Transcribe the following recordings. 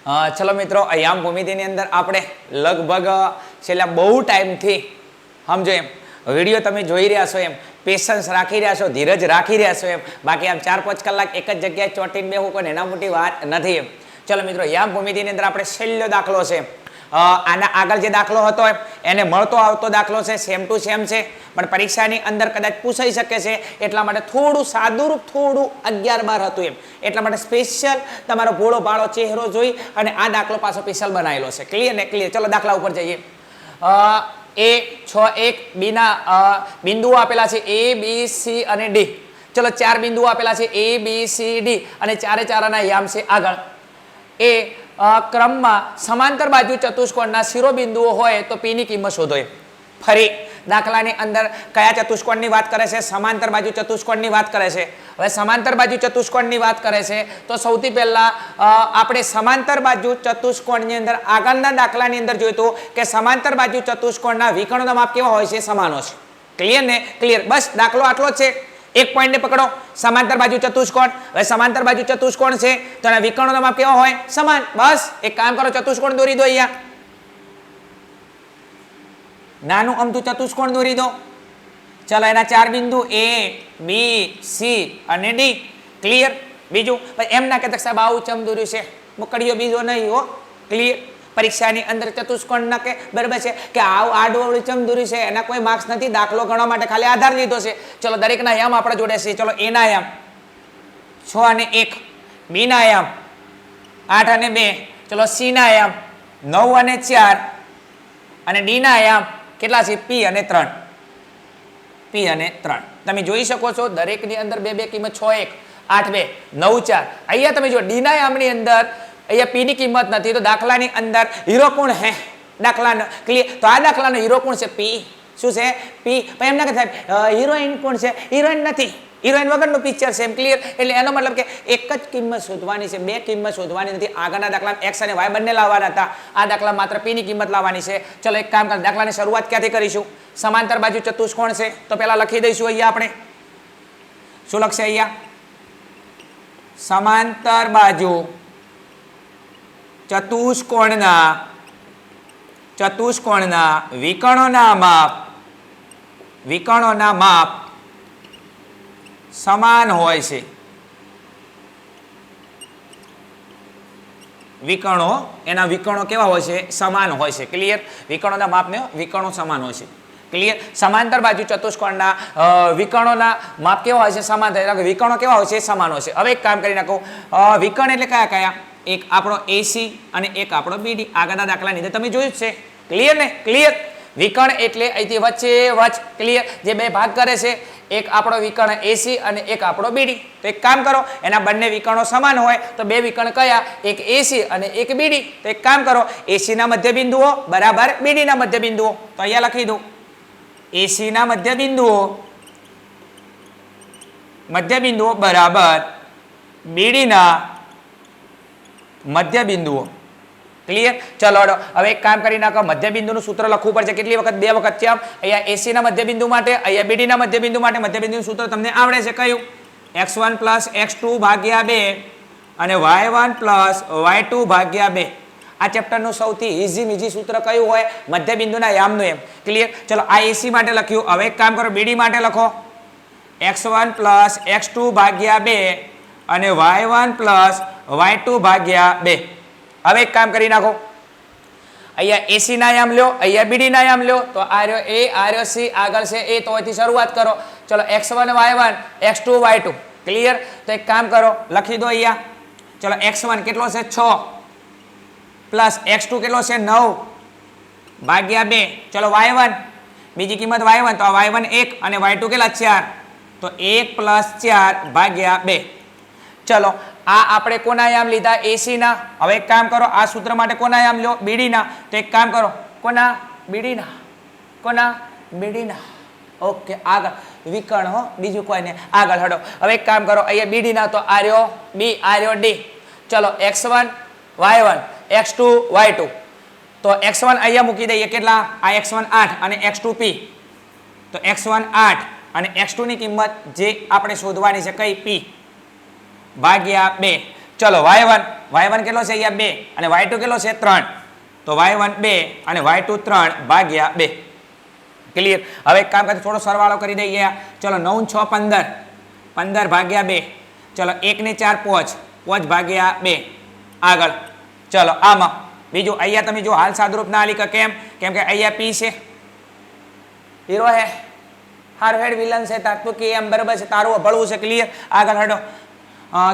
ચલો મિત્રો, યામ ભૂમિતિની અંદર આપણે લગભગ છેલ્લા બહુ ટાઈમથી સમજો એમ વિડીયો તમે જોઈ રહ્યા છો, એમ પેશન્સ રાખી રહ્યા છો, ધીરજ રાખી રહ્યા છો એમ. બાકી આમ 4-5 કલાક એક જ જગ્યાએ ચોંટીને બેહવું કોઈ એના મોટી વાત નથી એમ. ચલો મિત્રો, યામ ભૂમિતિની અંદર આપણે છેલ્લો દાખલો છે. આના આગળ જે દાખલો હતો એને મળતો આવતો દાખલો છે, સેમ ટુ સેમ છે, પણ પરીક્ષાની અંદર કદાચ પૂછાઈ શકે છે એટલા માટે થોડું સાદુરૂપ, થોડું 11-12 હતું એમ. એટલા માટે સ્પેશિયલ તમારો ભોળો ભાળો ચહેરો જોઈ અને આ દાખલો પાછો સ્પેશિયલ બનાવેલો છે. ક્લિયર ને? ક્લિયર. ચલો દાખલા ઉપર જઈએ. A 6 1 બીના બિંદુઓ આપેલા છે A B C અને D. ચલો 4 બિંદુઓ આપેલા છે A B C D અને ચારે ચારના યામ છે આગળ. એ ક્રમમાં સમાંતર બાજુ ચતુષ્કોણના શિરોબિંદુઓ હોય તો P ની કિંમત શોધો. ફરી દાખલાની અંદર કયા ચતુષ્કોણની વાત કરે છે? સમાંતર બાજુ ચતુષ્કોણની વાત કરે છે. હવે સમાંતર બાજુ ચતુષ્કોણની વાત કરે છે તો સૌથી પહેલા આપણે સમાંતર બાજુ ચતુષ્કોણની અંદર આગળના દાખલાની અંદર જોયું હતું કે સમાંતર બાજુ ચતુષ્કોણના વિકર્ણોના માપ કેવા હોય છે? સમાનો છે. ક્લિયર ને? ક્લિયર. બસ દાખલો આટલો જ છે. એક પોઈન્ટ ને પકડો, સમાંતર બાજુ ચતુષ્કોણ. હવે સમાંતર બાજુ ચતુષ્કોણ છે તો એના વિકર્ણોના માપ કેવા હોય? સમાન. બસ એક કામ કરો, ચતુષ્કોણ દોરી દો. અહીંયા નાનું અમથું ચતુષ્કોણ દોરી દો. ચલો એના 4 બિંદુ A B C અને D. ક્લિયર. બીજું એમ ના કહેતા સાહેબ આવું ચમ દોર્યું છે, મુકડીઓ બીજો નહીં હો. ક્લિયર. પરીક્ષાની અંદર ચતુષ્કોણ ના કે બરાબર છે કે આવું આડું ચમ દોર્યું છે એના કોઈ માર્ક્સ નથી. દાખલો ગણવા માટે ખાલી આધાર લીધો છે. ચલો દરેકના યામ આપણે જોડે છે. ચલો A ના યામ 6 અને 1, B ના યામ 8 અને 2, ચલો C ના યામ 9 અને 4 અને D ના યામ કેટલા છે? P અને 3. P અને 3 તમે જોઈ શકો છો. દરેકની અંદર બે કિંમત 6 1 8 2 9 4. અહીંયા તમે જો D ના યામની અંદર અહીંયા P ની કિંમત નથી તો દાખલાની અંદર હીરો કોણ હે? દાખલાનો ક્લિયર. તો આ દાખલાનો હીરો કોણ છે? P. શું છે? P. પણ એમ ના કે સાહેબ હિરોઈન કોણ છે? હિરોઈન નથી, હિરોઈન વગરનું પિક્ચર છે એમ. ક્લિયર. એટલે એનો મતલબ કે એક જ કિંમત શોધવાની છે, બે કિંમત શોધવાની નથી. આગળના દાખલા x અને y બંને લાવવાના હતા. આ દાખલા માત્ર P ની કિંમત લાવવાની છે. ચલો એક કામ કર, દાખલાની શરૂઆત ક્યાંથી કરીશું? સમાંતર બાજુ ચતુષ્કોણ છે તો પહેલા લખી દઈશું અહીંયા આપણે. શું લખશે અહીંયા? સમાંતર બાજુ ચતુષ્કોણના વિકર્ણોના માપ સમાન હોય છે. એના વિકર્ણો કેવા હોય છે? સમાન હોય છે. ક્લિયર. વિકર્ણોના માપને વિકર્ણો સમાન હોય છે. ક્લિયર. સમાંતર બાજુ ચતુષ્કોણના વિકર્ણોના માપ કેવા હોય છે? સમાન થાય. વિકર્ણો કેવા હોય છે? સમાન હોય છે. હવે એક કામ કરી નાખો. વિકર્ણ એટલે કયા કયા? એક આપણો AC અને એક આપણો BD. આગળના દાખલાની અંદર તમે જોયું જ છે. ક્લિયર ને? ક્લિયર. વિકર્ણ એટલે અહીંથી વચ્ચે વચ. ક્લિયર. જે બે ભાગ કરે છે, એક આપણો વિકર્ણ AC અને એક આપણો BD. તો એક કામ કરો, એના બંને વિકર્ણો સમાન હોય તો બે વિકર્ણ કયા? એક AC અને એક BD. તો એક કામ કરો, AC ના મધ્ય બિંદુઓ બરાબર BD ના મધ્ય બિંદુઓ. તો અહીંયા લખી દો AC ના મધ્ય બિંદુઓ બરાબર BD ના મધ્ય બિંદુઓ. ક્લિયર. ચલો હવે એક કામ કરી નાખો, મધ્ય બિંદુનું સૂત્ર લખવું પડશે. કેટલી વખત? 2 વખત છે. અહીંયા AC ના મધ્ય બિંદુ માટે, અહીંયા BD ના મધ્ય બિંદુ માટે મધ્ય બિંદુનું સૂત્ર તમને આવડે છે. કયું? x1 + x2 ભાગ્યા 2 અને y1 + y2 ભાગ્યા 2. આ ચેપ્ટરનું સૌથી ઈઝી સૂત્ર કયું હોય? મધ્ય બિંદુના યામનું એમ. ક્લિયર. ચલો આ AC માટે લખ્યું. હવે એક કામ કરો, BD માટે લખો x1 + x2 ભાગ્યા 2 અને y1 + y2 ભાગ્યા 2. હવે એક કામ કરી નાખો, અહીંયા AC ના યામ લ્યો, અહીંયા BD ના યામ લ્યો. તો આ રહ્યો A, આ રહ્યો C, આગળ છે A. તો અહીંથી શરૂઆત કરો. ચલો x1 y1 x2 y2. Clear. તો એક કામ કરો, લખી દો અહીંયા. ચલો x1 કેટલો છે? 6 પ્લસ x2 કેટલો છે? 9 ભાગ્યા 2. ચલો y1, બીજી કિંમત y1, તો આ y1 1 અને y2 કેટલા? 4. તો 1 + 4 ભાગ્યા 2. ચલો આ આપણે કોના યામ લીધા? AC ના. હવે એક કામ કરો, આ સૂત્ર માટે કોના યામ લો? BD ના. તો એક કામ કરો, કોના? BD ના. કોના? BD ના. ઓકે. આગળ વિકર્ણ હો, બીજું કોઈ નહીં. આગળ હડો. હવે એક કામ કરો, અહીંયા BD ના. તો આ રહ્યો B, આ રહ્યો D. ચલો x1 y1 x2 y2. તો x1 અહીંયા મૂકી દઈએ. કેટલા? આ x1 8 અને x2 P. તો x1 8 અને x2 ની કિંમત જે આપણે શોધવાની છે કઈ? P ભાગ્યા 2. ચલો y1 કેટલો છે અહીંયા 2 અને y2 કેટલો છે 3, તો y1 2 અને y2 3 ભાગ્યા 2. ક્લિયર. હવે એક કામ કરી થોડો સરવાળો કરી દઈએ. ચલો 9 6 15, 15 ભાગ્યા 2. ચલો 1 ને 4 5, 5 ભાગ્યા 2. આગળ ચલો આમાં બીજું અહીંયા તમે જો હાલ સાદુરૂપ ના આલી કેમ કે અહીંયા p છે, હીરો હે હાર હેડ વિલન છે તાર તો કે એમ બરાબર છે, તારું ભળવું છે. ક્લિયર. આગળ હડો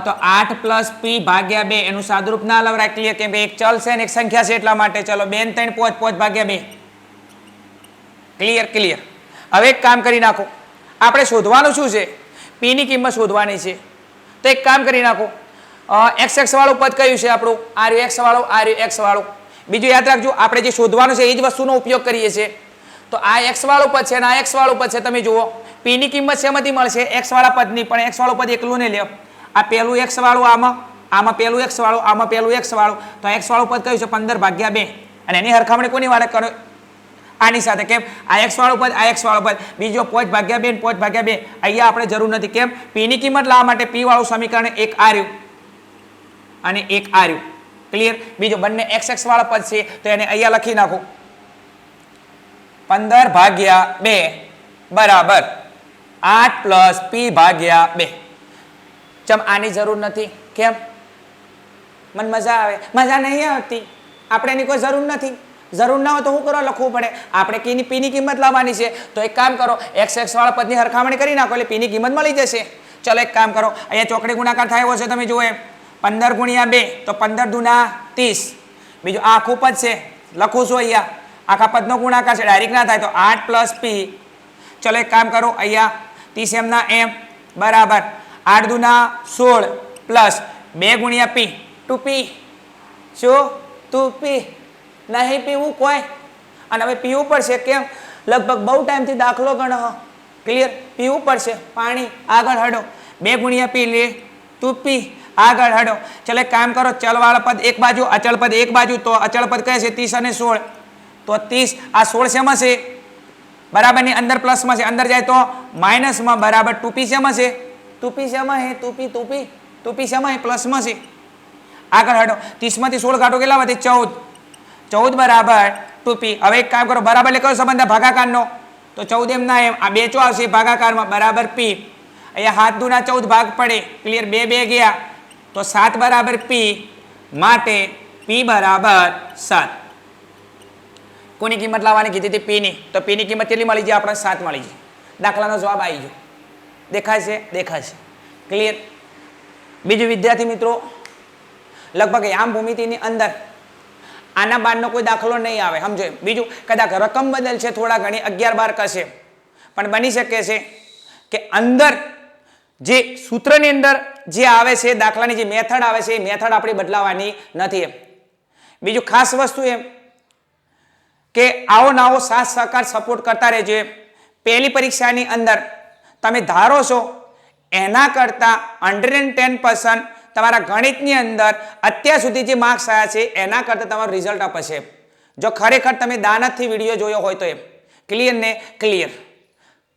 તો 8 + p ભાગ્યા 2 એનું સાદુરૂપ ના લવરાય. ક્લિયર. કેમ કે એક ચલ છે ને એક સંખ્યા છે એટલા માટે. ચલો 2 ને 3 5, 5 ભાગ્યા 2. ક્લિયર. ક્લિયર. હવે એક કામ કરી નાખો, આપણે શોધવાનું શું છે, p ની કિંમત શોધવાની છે. તો એક કામ કરી નાખો, x વાળું પદ કયું છે આપણું, આ રહ્યું x વાળું, આ રહ્યું x વાળું. બીજું યાદ રાખજો આપણે જે શોધવાનું છે એ જ વસ્તુનો ઉપયોગ કરીએ છીએ. તો આ x વાળું પદ છે અને આ x વાળું પદ છે. તમે જુઓ p ની કિંમત શેમાંથી મળશે, x વાળા પદની. પણ x વાળું પદ એકલું ને લ્યો, આ પહેલું x વાળું, આમાં પહેલું x વાળું, આમાં પહેલું x વાળું. તો x વાળું પદ કયું છે 15 ભાગ્યા 2 અને એની હરખામણી કોની વાળે કરો, આની સાથે. કેમ આ x વાળું પદ, આ x વાળું પદ. બીજો 5 ભાગ્યા 2 5 ભાગ્યા 2 અહીંયા આપણે જરૂર નથી. કેમ p ની કિંમત લાવવા માટે p વાળું સમીકરણ એક આ રહ્યું અને એક આ રહ્યું. ક્લિયર. બીજો બંને x વાળા પદ છે તો એને અહીંયા લખી નાખો 15 ભાગ્યા 2 બરાબર 8 + p ભાગ્યા 2. ચમ આની જરૂર નથી. કેમ, મને મજા આવે, મજા નહીં આવતી, આપણે એની કોઈ જરૂર નથી. જરૂર ના હોય તો શું કરવા લખવું પડે, આપણે p ની કિંમત લાવવાની છે. તો એક કામ કરો, x વાળા પદની હરખામણી કરી નાખો એટલે p ની કિંમત મળી જશે. ચલો એક કામ કરો, અહીંયા ચોકડી ગુણાકાર થાય એવો છે તમે જુઓ 15 × 2 તો 15 દૂના 30. બીજું આખું પદ છે લખું છું અહીંયા, આખા પદનો ગુણાકાર છે, ડાયરેક્ટ ના થાય. તો 8 + p. ચલો એક કામ કરો, અહીંયા 30 એમના એમ બરાબર 8 દૂના 16 પ્લસ 2 × p 2p. શું 2p નહીં પીવું કોઈ, અને હવે પીવું પડશે. કેમ, લગભગ બહુ ટાઈમથી દાખલો ગણો. ક્લિયર. પીવું પડશે પાણી. આગળ હડો 2 × p લે 2p. આગળ હડો. ચલો એક કામ કરો, ચલવાળા પદ એક બાજુ, અચળ પદ એક બાજુ. તો અચળ પદ કહે છે 30 અને 16, તો 30 આ 16 શેમાં છે બરાબર ની અંદર પ્લસમાં છે, અંદર જાય તો માઇનસમાં બરાબર 2p શેમાં છે, 2p શેમાં હે 2p શેમાં હે પ્લસમાં છે. આગળ હડો 30 માંથી 16 કાઢો કેટલા વધે 14 બરાબર 2p. હવે એક કામ કરો, બરાબર એટલે કયો સંબંધ ભાગાકારનો, તો 14 એમના એમ આ 2 ચો આવશે ભાગાકારમાં બરાબર p. અહીંયા 7 દૂના 14 ભાગ પડે. ક્લિયર. 2 2 ગયા તો 7 બરાબર p, માટે p બરાબર 7. કોની કિંમત લાવવાની કીધી હતી, p ની. તો p ની કિંમત કેટલી મળી જાય આપણે 7 મળી જાય. દાખલાનો જવાબ આવી ગયો. દેખાય છે, દેખાય છે. ક્લિયર. બીજું વિદ્યાર્થી મિત્રો, લગભગ યામ ભૂમિતિની અંદર આના બારનો કોઈ દાખલો નહીં આવે, સમજો. બીજું કદાચ રકમ બદલ છે થોડા ઘણી 11 12 કરશે, પણ બની શકે છે કે અંદર જે સૂત્રની અંદર જે આવે છે દાખલાની જે મેથડ આવે છે એ મેથડ આપણે બદલાવાની નથી. એમ બીજું ખાસ વસ્તુ એમ કે આવો નવો સાથ સહકાર સપોર્ટ કરતા રહેજો. પહેલી પરીક્ષાની અંદર તમે ધારો છો એના કરતાં 110% તમારા ગણિતની અંદર અત્યાર સુધી જે માર્ક્સ આવ્યા છે એના કરતાં તમારું રિઝલ્ટ આપશે જો ખરેખર તમે દાનતથી વિડીયો જોયો હોય તો. એમ ક્લિયર ને ક્લિયર.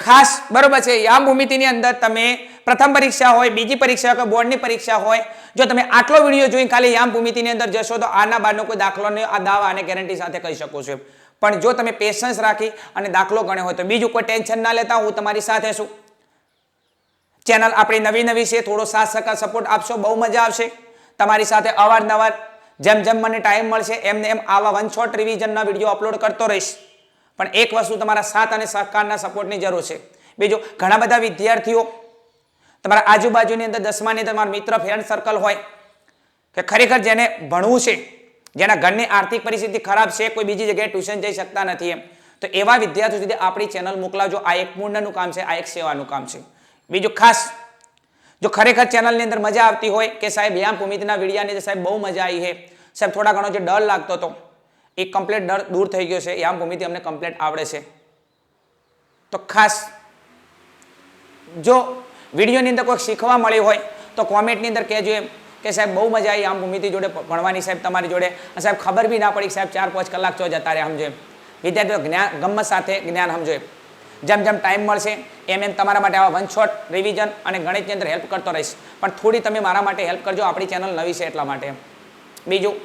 ખાસ બરોબર છે. યામ ભૂમિતિની અંદર તમે પ્રથમ પરીક્ષા હોય, બીજી પરીક્ષા હોય, બોર્ડની પરીક્ષા હોય, જો તમે આટલો વિડીયો જોઈને ખાલી યામ ભૂમિતિની અંદર જશો તો આના બહારનો કોઈ દાખલો નહીં, આ દાવા અને ગેરંટી સાથે કહી શકો છો. પણ જો તમે પેશન્સ રાખી અને દાખલો ગણ્યો હોય તો બીજું કોઈ ટેન્શન ના લેતા, હું તમારી સાથે છું. ચેનલ આપણી નવી છે, થોડો સાથ સહકાર સપોર્ટ આપશો, બહુ મજા આવશે. તમારી સાથે અવારનવાર જેમ જેમ મને ટાઈમ મળશે એમને એમ આવા વન શોટ રિવિઝનના વિડીયો અપલોડ કરતો રહીશ. પણ એક વસ્તુ તમારા સાથ અને સહકારના સપોર્ટની જરૂર છે. બીજું ઘણા બધા વિદ્યાર્થીઓ તમારા આજુબાજુની અંદર 10માની અંદર તમારા મિત્ર ફ્રેન્ડ સર્કલ હોય કે ખરેખર જેને ભણવું છે, જેના ઘરની આર્થિક પરિસ્થિતિ ખરાબ છે, કોઈ બીજી જગ્યાએ ટ્યુશન જઈ શકતા નથી, એમ તો એવા વિદ્યાર્થીઓ સુધી આપણી ચેનલ મોકલાવજો. આ એક પુણ્યનું કામ છે, આ એક સેવાનું કામ છે. બીજું ખાસ જો ખરેખર ચેનલની અંદર મજા આવતી હોય કે સાહેબ યામ ભૂમિતિના વિડીયાની અંદર સાહેબ બહુ મજા આવી છે, સાહેબ થોડા ઘણો જે ડર લાગતો હતો એ કમ્પ્લીટ ડર દૂર થઈ ગયો છે, યામ ભૂમિતિ અમને કમ્પ્લીટ આવડે છે, તો ખાસ જો વિડીયોની અંદર કોઈ શીખવા મળ્યું હોય તો કોમેન્ટની અંદર કહેજો એમ કે સાહેબ બહુ મજા આવી યામ ભૂમિતિ જોડે ભણવાની, સાહેબ તમારી જોડે, સાહેબ ખબર બી ના પડી સાહેબ 4-5 કલાક ચો જતા રહે. સમજો એમ વિદ્યાર્થીઓ જ્ઞાન ગમત સાથે જ્ઞાન સમજો એમ. જેમ જેમ ટાઈમ મળશે એમ એમ તમારા માટે આવા વન શોટ રિવિઝન અને ગણિતની અંદર હેલ્પ કરતો રહીશ. પણ થોડી તમે મારા માટે હેલ્પ કરજો, આપણી ચેનલ નવી છે એટલા માટે. બીજું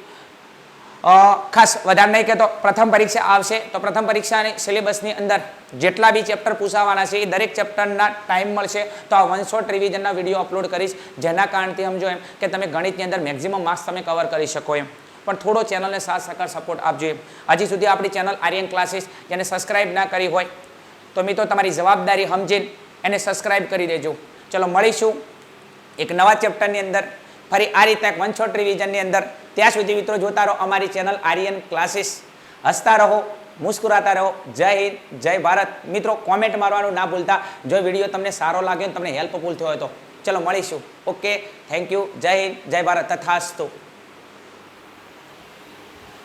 ખાસ વધારે નહીં કહેતો, પ્રથમ પરીક્ષા આવશે તો પ્રથમ પરીક્ષાની સિલેબસની અંદર જેટલા બી ચેપ્ટર પૂછાવાના છે એ દરેક ચેપ્ટરના ટાઈમ મળશે તો આ 1 શોર્ટ રિવિઝનના વિડીયો અપલોડ કરીશ, જેના કારણથી સમજો એમ કે તમે ગણિતની અંદર મેક્સિમમ માર્ક્સ તમે કવર કરી શકો એમ. પણ થોડો ચેનલને સાથ સહકાર સપોર્ટ આપજો એમ. હજી સુધી આપણી ચેનલ આર્યન ક્લાસીસ જેને સબસ્ક્રાઇબ ના કરી હોય તો મિત્રો તમારી જવાબદારી સમજીને એને સબસ્ક્રાઇબ કરી દેજો. ચલો મળીશું એક નવા ચેપ્ટરની અંદર ફરી આ રીતે 1 શોર્ટ રિવિઝનની અંદર. ત્યાં સુધી મિત્રો જોતા રહો અમારી ચેનલ આર્યન ક્લાસીસ. હસતા રહો, મુસ્કુરાતા રહો. જય હિન્દ, જય ભારત. મિત્રો કોમેન્ટ મારવાનું ના ભૂલતા જો વિડીયો તમને સારો લાગે તમને હેલ્પફુલ થયો હોય તો. ચલો મળીશું. Okay, thank you. જય હિન્દ, જય ભારત. તથાસ્તુ.